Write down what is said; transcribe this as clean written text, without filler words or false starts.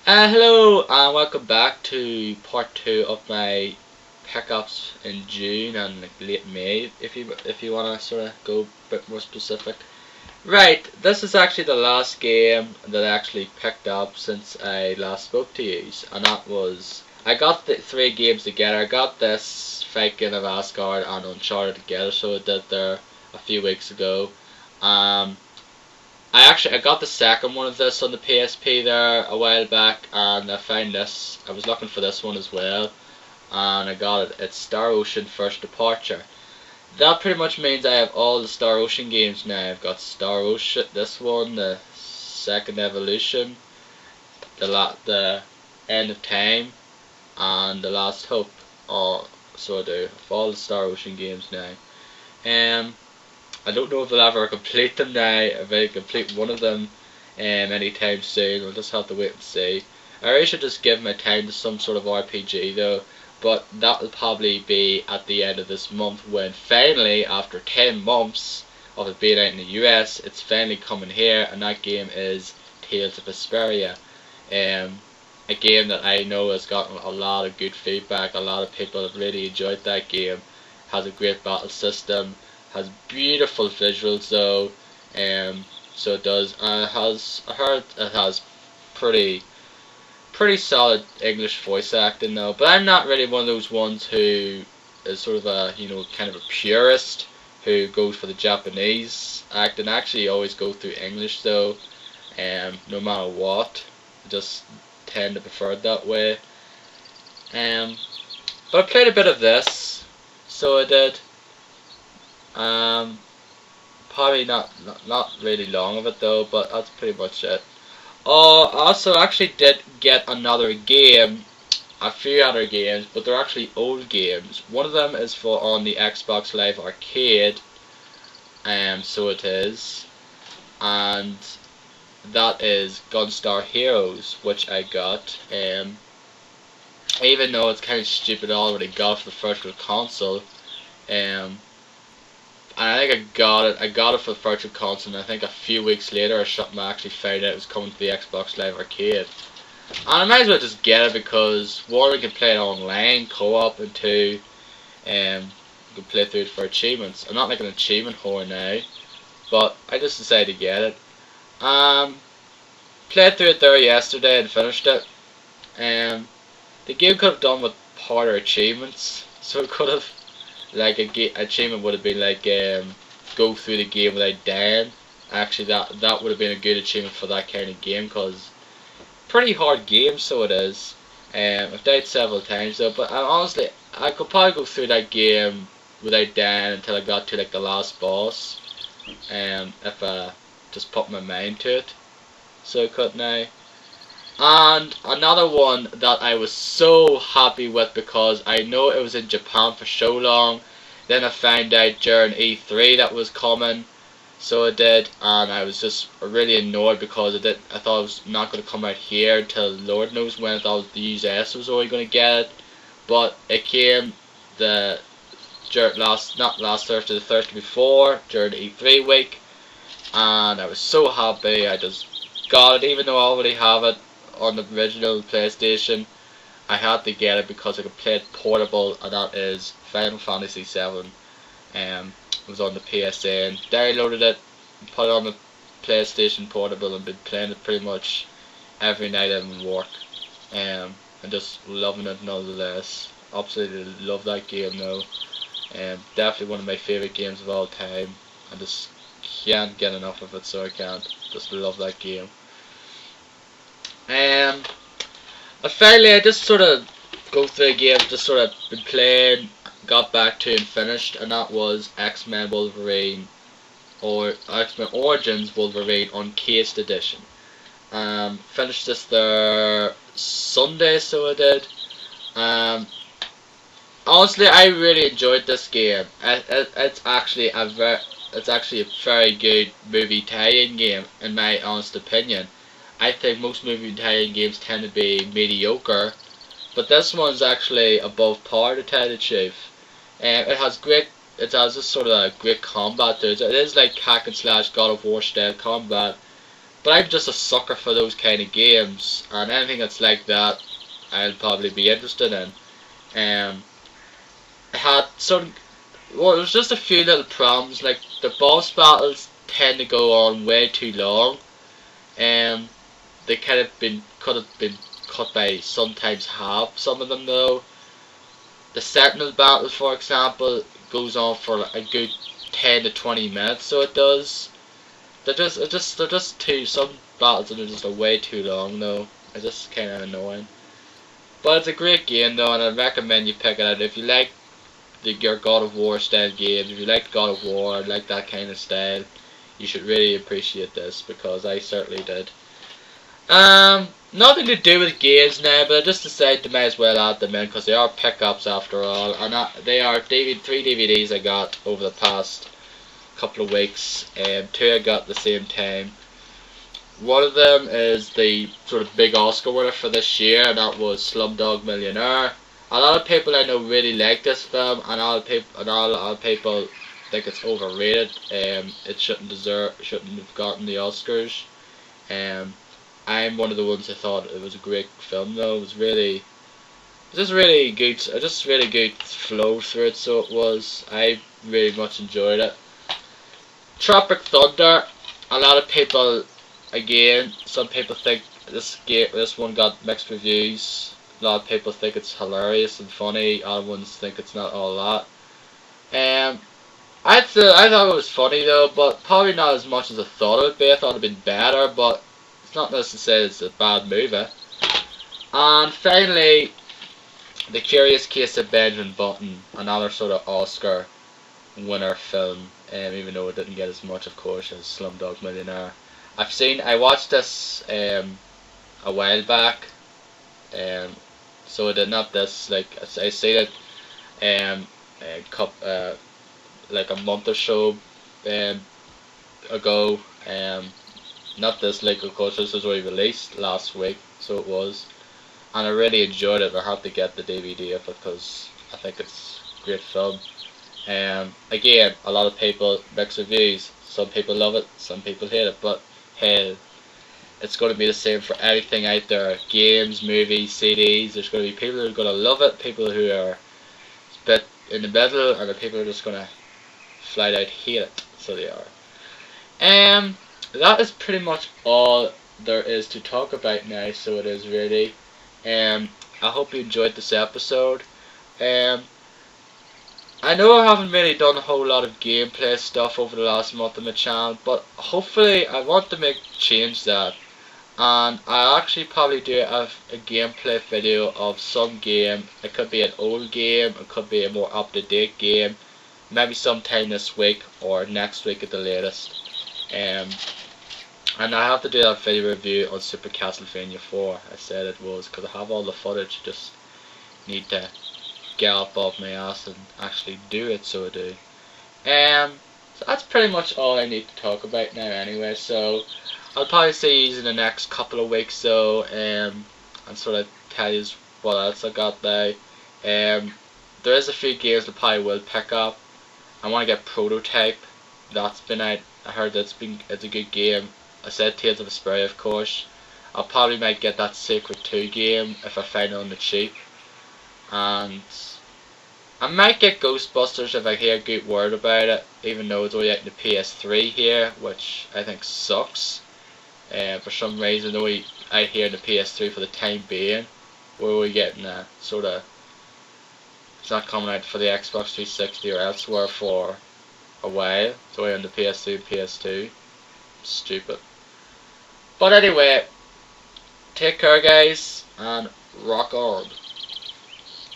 Hello and welcome back to part 2 of my pickups in June and like late May if you wanna sorta go a bit more specific. Right, this is actually the last game that I actually picked up since I last spoke to you, and that was I got the 3 games together. I got this Viking of Asgard and Uncharted together, so I did there a few weeks ago. Um I got the second one of this on the PSP there a while back, and I found this. I was looking for this one as well, and I got it. It's Star Ocean First Departure. That pretty much means I have all the Star Ocean games now. I've got Star Ocean, this one, the Second Evolution, the End of Time, and the Last Hope. All so I do. Of all the Star Ocean games now. Um, I don't know if I'll ever complete them now, if I complete one of them anytime soon. We'll just have to wait and see. I really should just give my time to some sort of RPG though, but that will probably be at the end of this month when finally, after 10 months of it being out in the US, it's finally coming here, and that game is Tales of Vesperia. A game that I know has gotten a lot of good feedback. A lot of people have really enjoyed that game. Has a great battle system, has beautiful visuals though, so it does. I heard it has pretty solid English voice acting though. But I'm not really one of those ones who is sort of a kind of a purist who goes for the Japanese acting. I actually always go through English though, no matter what. I just tend to prefer it that way. But I played a bit of this, so I did. Um, Probably not really long of it though, but that's pretty much it. Oh, I also actually did get another game, a few other games, but they're actually old games. One of them is for on the Xbox Live Arcade, so it is, and that is Gunstar Heroes, which I got. Even though it's kind of stupid, I already got it for the Virtual Console. And I think I got it for the Virtual Console, and I think a few weeks later or something I actually found out it was coming to the Xbox Live Arcade. And I might as well just get it because one, we can play it online, co-op, and two, you can play through it for achievements. I'm not like an achievement whore now, but I just decided to get it. Played through it there yesterday and finished it. The game could have done with harder achievements, so it could have. Like achievement would have been like go through the game without dying. Actually, that would have been a good achievement for that kind of game, cause pretty hard game, so it is. I've died several times though, but honestly, I could probably go through that game without dying until I got to like the last boss. If I just put my mind to it, so I could now. And another one that I was so happy with because I know it was in Japan for so long. Then I found out during E3 that was coming, so I did, and I was just really annoyed because I thought it was not going to come out here until Lord knows when. I thought the US was only going to get it, but it came not last Thursday, the Thursday before during the E3 week, and I was so happy. I just got it, even though I already have it on the original PlayStation. I had to get it because I could play it portable, and that is Final Fantasy VII. It was on the PSN. Downloaded it, put it on the PlayStation portable, and been playing it pretty much every night I'm in work. And just loving it nonetheless. Absolutely love that game though. Definitely one of my favourite games of all time. I just can't get enough of it, so I can't. Just love that game. But finally, I just sort of go through a game, just sort of been playing, got back to and finished, and that was X-Men Wolverine, or X-Men Origins Wolverine Uncased Edition. Finished this there Sunday, so I did. Honestly, I really enjoyed this game. It's actually a very good movie tie-in game, in my honest opinion. I think most movie tie-in games tend to be mediocre, but this one's actually above par to tell the truth. It has just sort of a great combat to it. It is like hack and slash God of War style combat, But I'm just a sucker for those kind of games, and anything that's like that, I'll probably be interested in. I had some. Well, there's just a few little problems. Like the boss battles tend to go on way too long. They could have been cut by sometimes half. Some of them though. The Sentinel battle, for example, goes on for a good 10 to 20 minutes. So it does. They're just too. Some battles are just way too long though. It's just kind of annoying. But it's a great game though, and I recommend you pick it out if you like your God of War style games. If you like God of War, like that kind of style, you should really appreciate this, because I certainly did. Nothing to do with games now, but I just decided to might as well add them in because they are pickups after all, and they are three DVDs I got over the past couple of weeks. Two I got at the same time. One of them is the sort of big Oscar winner for this year, and that was Slumdog Millionaire. A lot of people I know really like this film, and a lot of people think it's overrated. It shouldn't have gotten the Oscars. I'm one of the ones that thought it was a great film though. It was just really good flow through it. So it was. I really much enjoyed it. Tropic Thunder. A lot of people, again, some people think this one got mixed reviews. A lot of people think it's hilarious and funny. Other ones think it's not all that. I thought it was funny though, but probably not as much as I thought it would be. I thought it'd been better, but it's not necessarily it's a bad movie. And finally, The Curious Case of Benjamin Button, another sort of Oscar winner film, even though it didn't get as much, of course, as Slumdog Millionaire. I watched this a while back, so I did not this like I seen it like a month or so ago. Not this, like, of course this was already released last week, so it was, and I really enjoyed it. I have to get the DVD of it because I think it's a great film. Again, a lot of people mixed reviews. Some people love it, some people hate it, but hey, it's going to be the same for anything out there. Games, movies, CDs. There's going to be people who are going to love it, people who are a bit in the middle, and the people who are just going to flat out hate it. So they are. That is pretty much all there is to talk about now. So it is really. I hope you enjoyed this episode. I know I haven't really done a whole lot of gameplay stuff over the last month on my channel, but hopefully I want to change that, and I'll actually probably do a gameplay video of some game. It could be an old game, it could be a more up-to-date game, maybe sometime this week or next week at the latest. And I have to do that video review on Super Castlevania 4. I said it was because I have all the footage, just need to get up off my ass and actually do it, so I do. So that's pretty much all I need to talk about now anyway, so I'll probably see you in the next couple of weeks though, and sort of tell you what else I got now. There is a few games that I probably will pick up. I want to get Prototype. That's been out. I heard it's a good game. I said Tales of Vesperia, of course. I probably might get that Secret 2 game if I find it on the cheap. And I might get Ghostbusters if I hear a good word about it, even though it's only out in the PS3 here, which I think sucks. For some reason, only out here in the PS3 for the time being, where we're getting a sort of, it's not coming out for the Xbox 360 or elsewhere for a while. It's only on the PS3 and PS2. Stupid. But anyway, take care guys, and rock on.